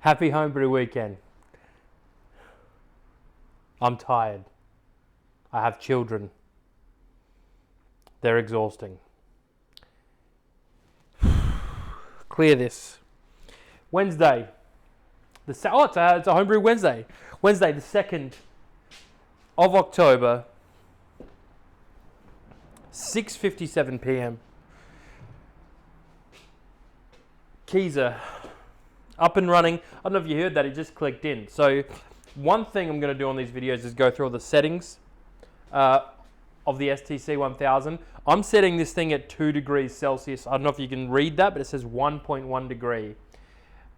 Happy homebrew weekend. I'm tired. I have children. They're exhausting. Clear this. Wednesday. It's a homebrew Wednesday. Wednesday, the 2nd of October, 6:57 p.m. Keys are up and running. I don't know if you heard that, it just clicked in. So one thing I'm going to do on these videos is go through all the settings of the STC 1000. I'm setting this thing at 2 degrees Celsius. I don't know if you can read that, but it says 1.1 degree.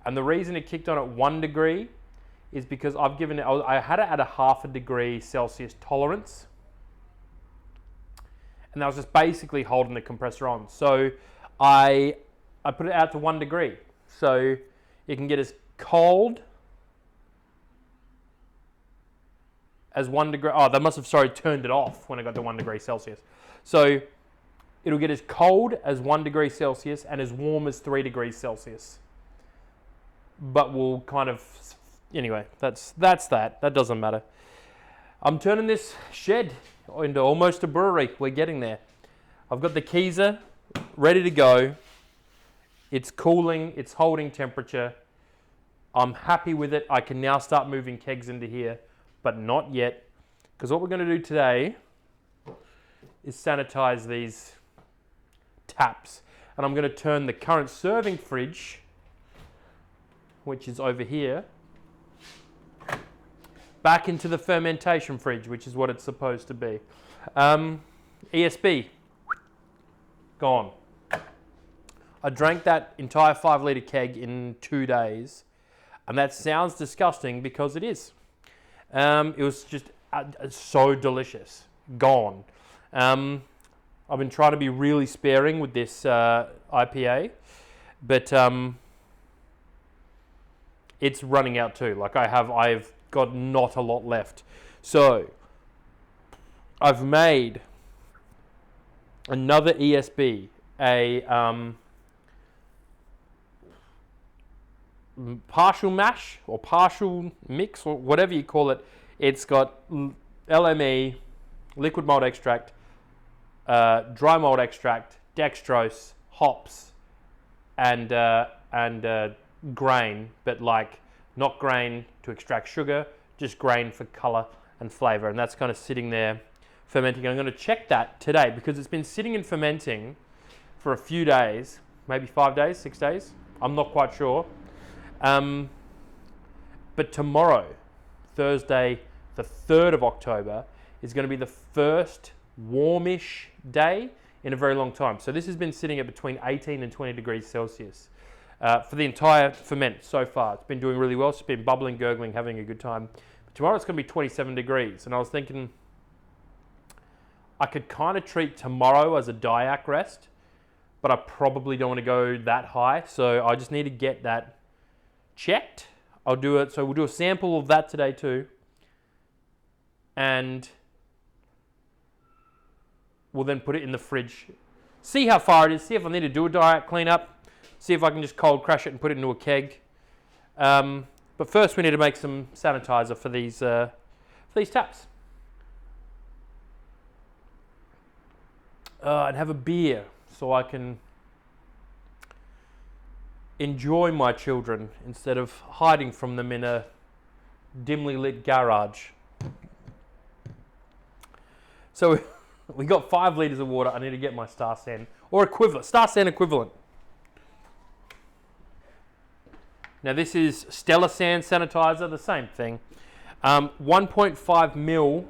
And the reason it kicked on at 1 degree is because I had it at a 0.5 degree Celsius tolerance. And that was just basically holding the compressor on. So I put it out to 1 degree. So it can get as cold as 1 degree. Oh, they must have, turned it off when I got to 1 degree Celsius. So it'll get as cold as 1 degree Celsius and as warm as 3 degrees Celsius. But we'll kind of, anyway, that's that. That doesn't matter. I'm turning this shed into almost a brewery. We're getting there. I've got the Keyser ready to go. It's cooling, it's holding temperature. I'm happy with it. I can now start moving kegs into here, but not yet. Because what we're going to do today is sanitize these taps. And I'm going to turn the current serving fridge, which is over here, back into the fermentation fridge, which is what it's supposed to be. ESB, gone. I drank that entire 5-litre keg in 2 days, and that sounds disgusting because it is. It was just so delicious. Gone. I've been trying to be really sparing with this IPA, but it's running out too. Like I've got not a lot left. So I've made another ESB, a partial mash or partial mix or whatever you call it. It's got LME, liquid malt extract, dry malt extract, dextrose, hops, and grain, but like not grain to extract sugar, just grain for color and flavor. And that's kind of sitting there fermenting. I'm going to check that today because it's been sitting and fermenting for a few days, maybe 5 days, 6 days. I'm not quite sure. But tomorrow, Thursday, the 3rd of October, is going to be the first warmish day in a very long time. So this has been sitting at between 18 and 20 degrees Celsius for the entire ferment so far. It's been doing really well. It's been bubbling, gurgling, having a good time. But tomorrow it's going to be 27 degrees. And I was thinking I could kind of treat tomorrow as a diac rest, but I probably don't want to go that high. So I just need to get that checked. I'll do it. So we'll do a sample of that today too. And we'll then put it in the fridge. See how far it is. See if I need to do a diac cleanup. See if I can just cold crash it and put it into a keg. But first we need to make some sanitizer for these taps. And have a beer so I can enjoy my children instead of hiding from them in a dimly lit garage. So we got 5 litres of water. I need to get my Star San or equivalent, Star San equivalent. Now this is Stella San sanitizer, the same thing. 1.5 mil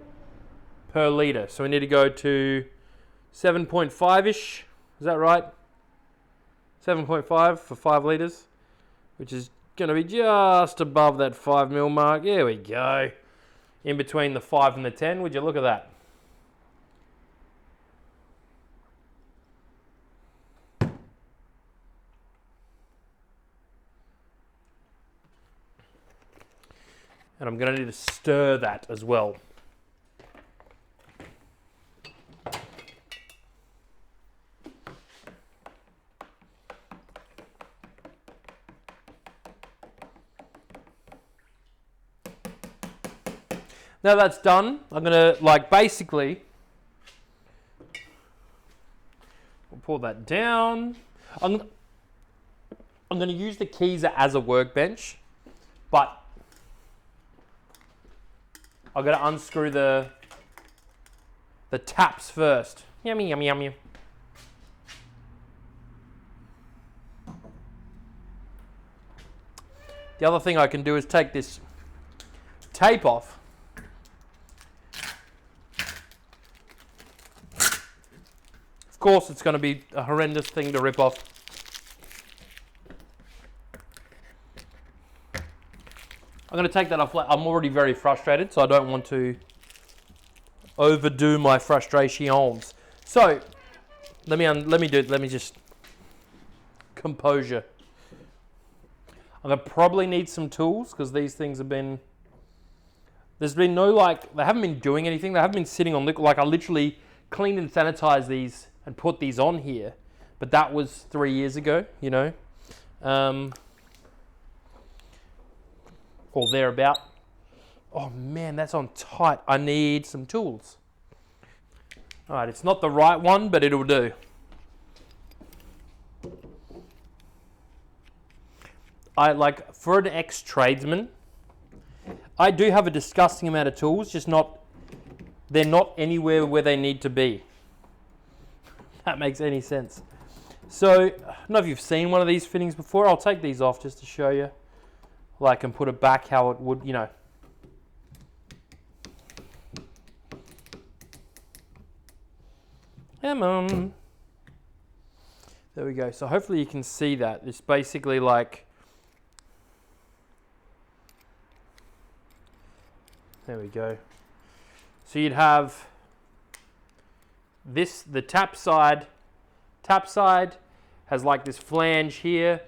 per litre. So we need to go to 7.5-ish. Is that right? 7.5 for 5 litres, which is going to be just above that 5 mil mark. There we go. In between the 5 and the 10. Would you look at that? And I'm going to need to stir that as well. Now that's done, I'm gonna basically, we'll pull that down. I'm gonna use the keys as a workbench, but I've got to unscrew the taps first. Yummy, yummy, yummy. The other thing I can do is take this tape off. Of course, it's going to be a horrendous thing to rip off. I'm going to take that off. I'm already very frustrated, so I don't want to overdo my frustrations. So, let me do it. Let me just composure. I'm going to probably need some tools because these things have been, there's been no they haven't been doing anything. They haven't been sitting on liquid. I literally cleaned and sanitized these and put these on here, but that was 3 years ago, you know. Or thereabout. Oh man, that's on tight. I need some tools. All right, it's not the right one, but it'll do. For an ex-tradesman, I do have a disgusting amount of tools, just they're not anywhere where they need to be. If that makes any sense. So, I don't know if you've seen one of these fittings before. I'll take these off just to show you. And put it back how it would, you know. Come on. There we go. So hopefully you can see that. It's basically there we go. So you'd have this, the tap side has this flange here.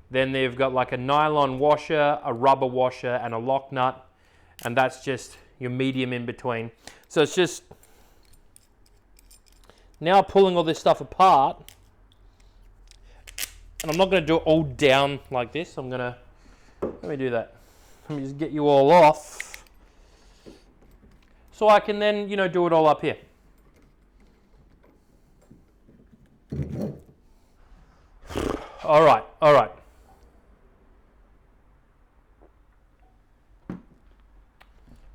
Then they've got a nylon washer, a rubber washer, and a lock nut. And that's just your medium in between. So it's just now pulling all this stuff apart. And I'm not going to do it all down like this. Let me do that. Let me just get you all off. So I can then, do it all up here. All right.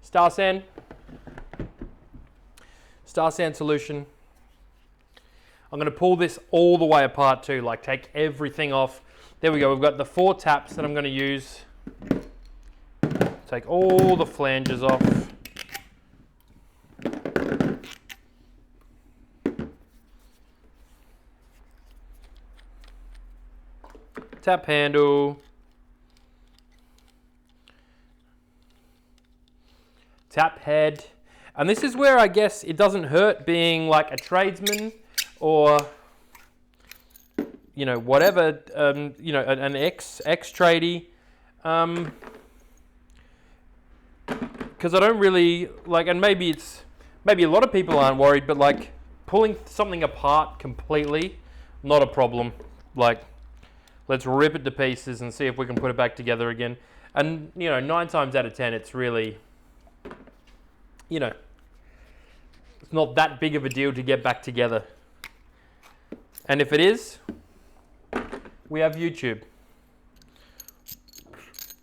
Star sand solution. I'm going to pull this all the way apart too, take everything off. There we go. We've got the 4 taps that I'm going to use. Take all the flanges off. Tap handle. Tap head. And this is where I guess it doesn't hurt being a tradesman or, whatever, an ex-tradie. Because I don't really, and maybe a lot of people aren't worried, but pulling something apart completely, not a problem. Let's rip it to pieces and see if we can put it back together again. And, 9 times out of 10, it's really, it's not that big of a deal to get back together. And if it is, we have YouTube.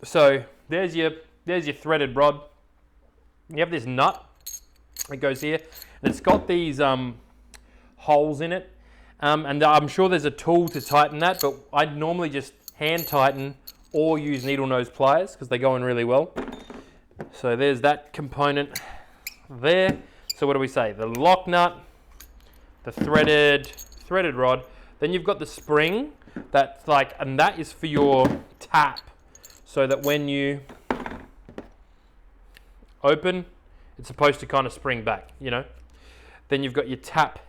So there's your threaded rod. You have this nut that goes here, and it's got these holes in it. And I'm sure there's a tool to tighten that, but I normally just hand tighten or use needle nose pliers because they go in really well. So there's that component there. So what do we say? The lock nut, the threaded rod. Then you've got the spring that's and that is for your tap, so that when you open, it's supposed to kind of spring back, Then you've got your tap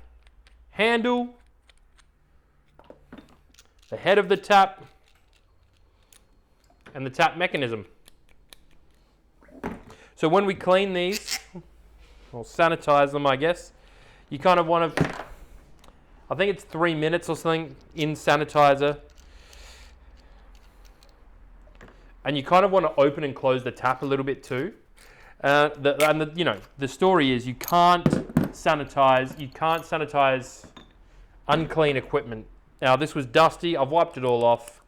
handle, the head of the tap, and the tap mechanism. So when we clean these, or sanitize them, I guess, you kind of want to, I think it's 3 minutes or something in sanitizer. And you kind of want to open and close the tap a little bit too. The story is you can't sanitize unclean equipment. Now this was dusty. I've wiped it all off.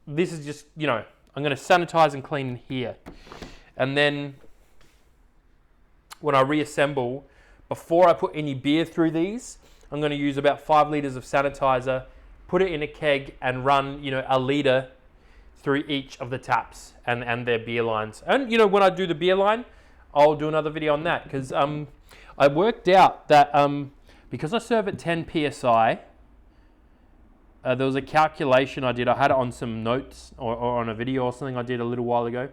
This is just, I'm going to sanitize and clean here, and then when I reassemble, before I put any beer through these, I'm going to use about 5 liters of sanitizer, put it in a keg, and run, a liter through each of the taps and their beer lines. And, when I do the beer line, I'll do another video on that, because I worked out that because I serve at 10 PSI, there was a calculation I did. I had it on some notes or on a video or something I did a little while ago.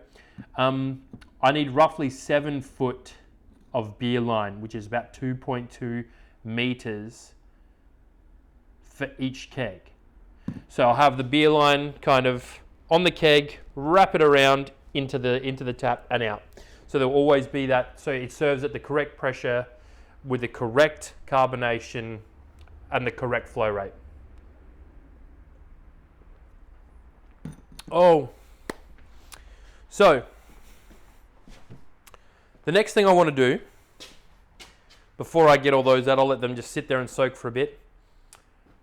I need roughly 7 foot of beer line, which is about 2.2 meters for each keg. So I'll have the beer line kind of on the keg, wrap it around into the tap and out. So there'll always be that, so it serves at the correct pressure with the correct carbonation and the correct flow rate. So the next thing I want to do, before I get all those out, I'll let them just sit there and soak for a bit.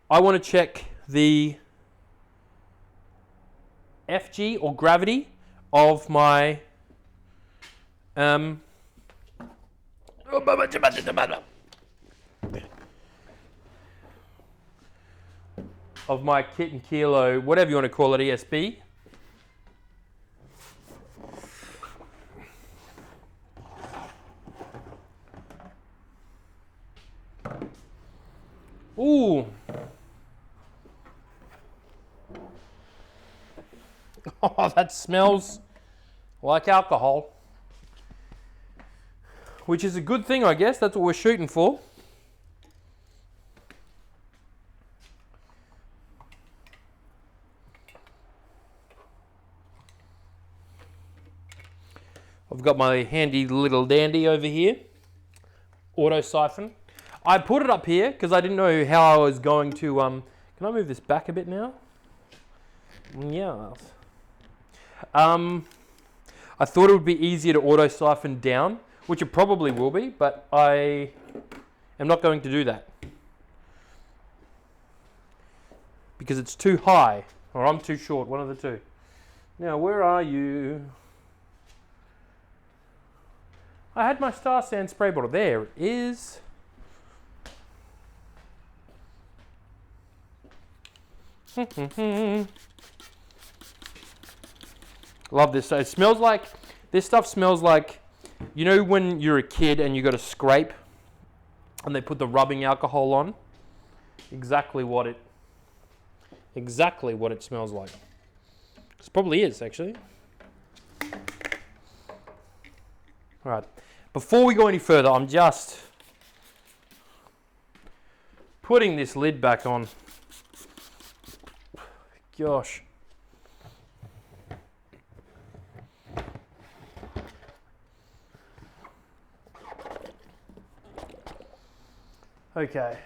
I want to check the FG or gravity of my Kit and Kilo, whatever you want to call it, ESB. Ooh. Oh, that smells like alcohol. Which is a good thing, I guess. That's what we're shooting for. I've got my handy little dandy over here. Auto siphon. I put it up here because I didn't know how I was going to... can I move this back a bit now? Yes. I thought it would be easier to auto siphon down, which it probably will be, but I am not going to do that. Because it's too high, or I'm too short, one of the two. Now, where are you? I had my Star Sand spray bottle. There it is. Love this. So it smells like, this stuff smells like, when you're a kid and you got a scrape and they put the rubbing alcohol on? Exactly what it smells like. This probably is, actually. All right. Before we go any further, I'm just putting this lid back on. Gosh. Okay.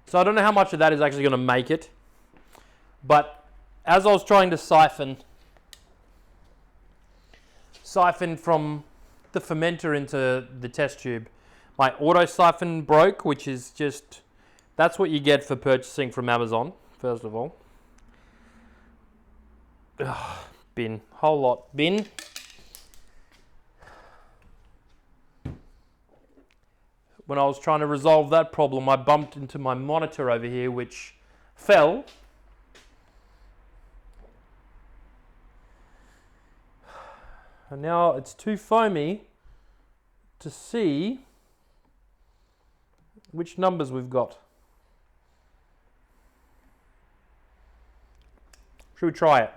So I don't know how much of that is actually going to make it, but as I was trying to siphon from the fermenter into the test tube, my auto siphon broke, which is just, that's what you get for purchasing from Amazon, first of all. Ugh, bin, whole lot, bin. When I was trying to resolve that problem, I bumped into my monitor over here, which fell. And now it's too foamy to see which numbers we've got. Should we try it?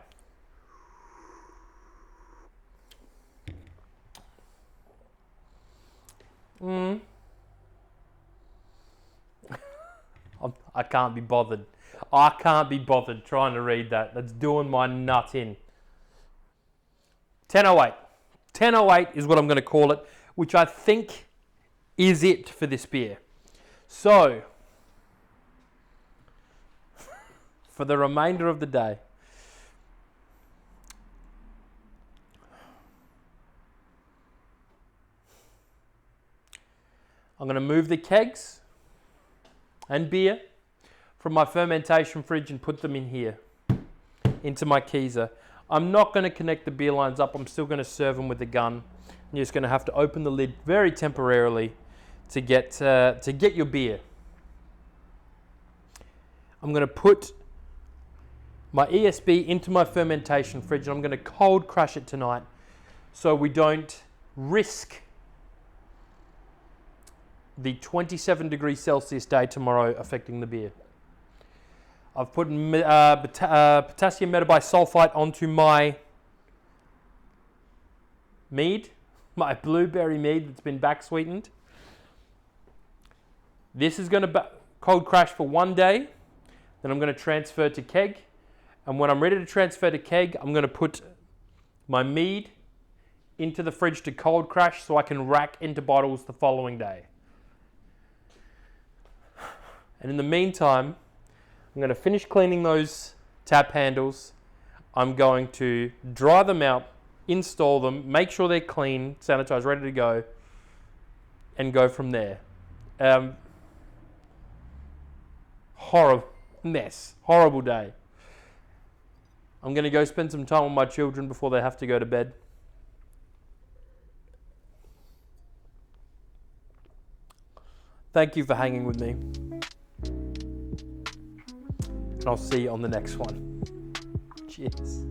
I can't be bothered. I can't be bothered trying to read that. That's doing my nut in. 1008. 1008 is what I'm going to call it, which I think is it for this beer. So, for the remainder of the day, I'm going to move the kegs and beer from my fermentation fridge and put them in here, into my keezer. I'm not going to connect the beer lines up. I'm still going to serve them with the gun. You're just going to have to open the lid very temporarily to get your beer. I'm going to put my ESB into my fermentation fridge, and I'm going to cold crash it tonight so we don't risk the 27 degrees Celsius day tomorrow affecting the beer. I've put potassium metabisulfite onto my mead, my blueberry mead that's been back sweetened. This is going to cold crash for 1 day. Then I'm going to transfer to keg. And when I'm ready to transfer to keg, I'm going to put my mead into the fridge to cold crash so I can rack into bottles the following day. And in the meantime, I'm going to finish cleaning those tap handles. I'm going to dry them out, install them, make sure they're clean, sanitized, ready to go, and go from there. Horrible day. I'm going to go spend some time with my children before they have to go to bed. Thank you for hanging with me. And I'll see you on the next one. Cheers.